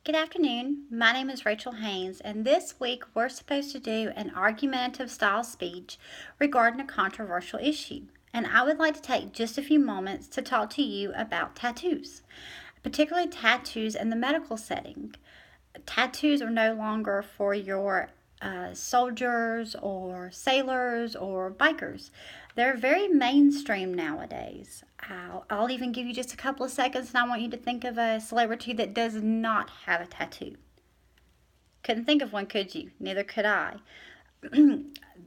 Good afternoon. My name is Rachel Haynes, and this week we're supposed to do an argumentative style speech regarding a controversial issue. And I would like to take just a few moments to talk to you about tattoos, particularly tattoos in the medical setting. Tattoos are no longer for your soldiers or sailors or bikers. They're very mainstream nowadays. I'll even give you just a couple of seconds, and I want you to think of a celebrity that does not have a tattoo. Couldn't think of one, could you? Neither could I.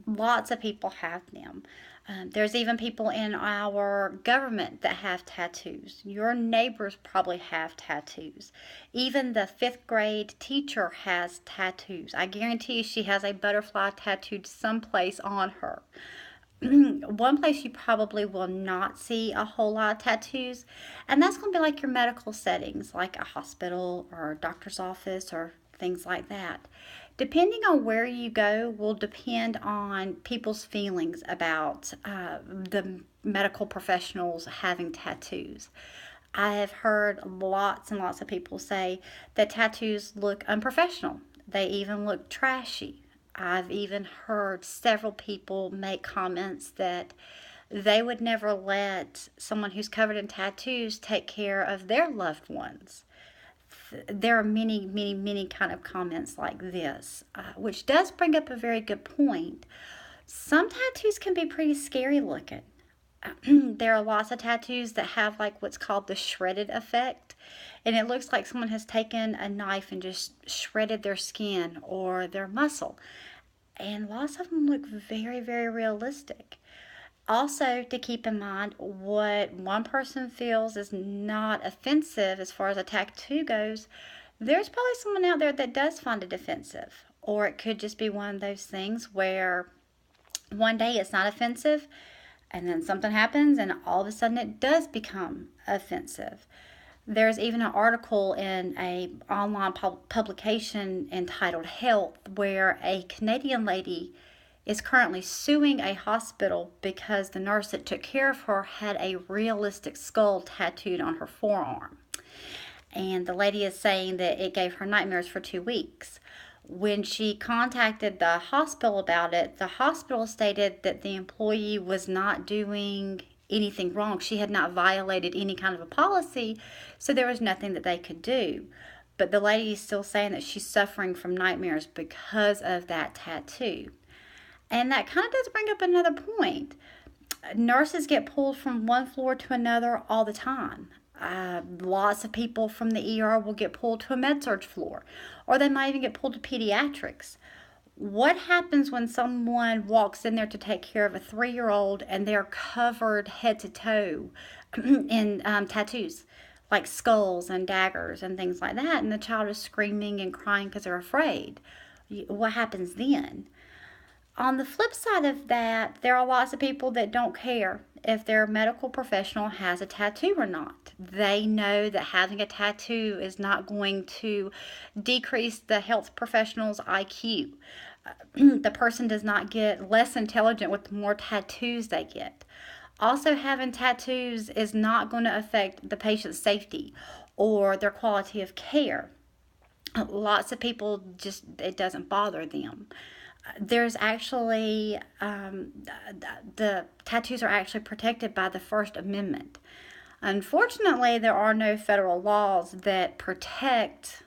Lots of people have them. There's even people in our government that have tattoos. Your neighbors probably have tattoos. Even the fifth grade teacher has tattoos. I guarantee you she has a butterfly tattooed someplace on her. One place you probably will not see a whole lot of tattoos, and that's going to be like your medical settings, like a hospital or a doctor's office or things like that. Depending on where you go, will depend on people's feelings about the medical professionals having tattoos. I have heard lots and lots of people say that tattoos look unprofessional. They even look trashy. I've even heard several people make comments that they would never let someone who's covered in tattoos take care of their loved ones. There are many, many, many kind of comments like this, which does bring up a very good point. Some tattoos can be pretty scary looking. There are lots of tattoos that have like what's called the shredded effect, and it looks like someone has taken a knife and just shredded their skin or their muscle, and lots of them look very, very realistic. Also, to keep in mind, what one person feels is not offensive as far as a tattoo goes, there's probably someone out there that does find it offensive. Or it could just be one of those things where one day it's not offensive, and then something happens, and all of a sudden it does become offensive. There's even an article in a online publication entitled Health where a Canadian lady is currently suing a hospital because the nurse that took care of her had a realistic skull tattooed on her forearm. And the lady is saying that it gave her nightmares for 2 weeks. When she contacted the hospital about it, the hospital stated that the employee was not doing anything wrong. She had not violated any kind of a policy, so there was nothing that they could do. But the lady is still saying that she's suffering from nightmares because of that tattoo. And that kind of does bring up another point. Nurses get pulled from one floor to another all the time. Lots of people from the ER will get pulled to a med surg floor, or they might even get pulled to pediatrics. What happens when someone walks in there to take care of a 3-year-old and they're covered head to toe in tattoos, like skulls and daggers and things like that, and the child is screaming and crying because they're afraid? What happens then? On the flip side of that, there are lots of people that don't care if their medical professional has a tattoo or not. They know that having a tattoo is not going to decrease the health professional's IQ. The person does not get less intelligent with the more tattoos they get. Also, having tattoos is not going to affect the patient's safety or their quality of care. Lots of people just, it doesn't bother them. There's actually the tattoos are actually protected by the First Amendment. Unfortunately, there are no federal laws that protect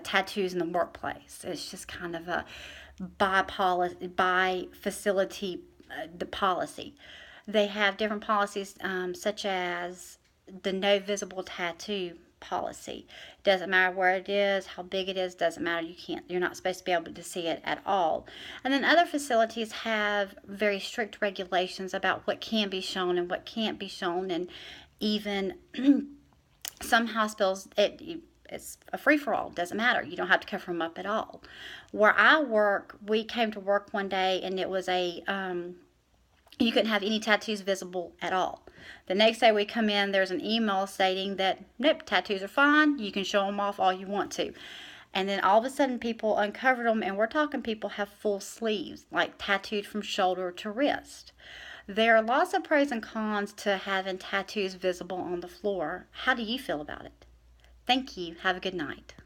tattoos in the workplace. It's just kind of a by facility the policy. They have different policies, such as the no visible tattoo policy. Doesn't matter where it is, how big it is, doesn't matter. You're not supposed to be able to see it at all. And then other facilities have very strict regulations about what can be shown and what can't be shown, and even some hospitals it's a free for all. Doesn't matter. You don't have to cover them up at all. Where I work, we came to work one day and it was you couldn't have any tattoos visible at all. The next day we come in, there's an email stating that, nope, tattoos are fine. You can show them off all you want to. And then all of a sudden people uncovered them, and we're talking people have full sleeves, like tattooed from shoulder to wrist. There are lots of pros and cons to having tattoos visible on the floor. How do you feel about it? Thank you. Have a good night.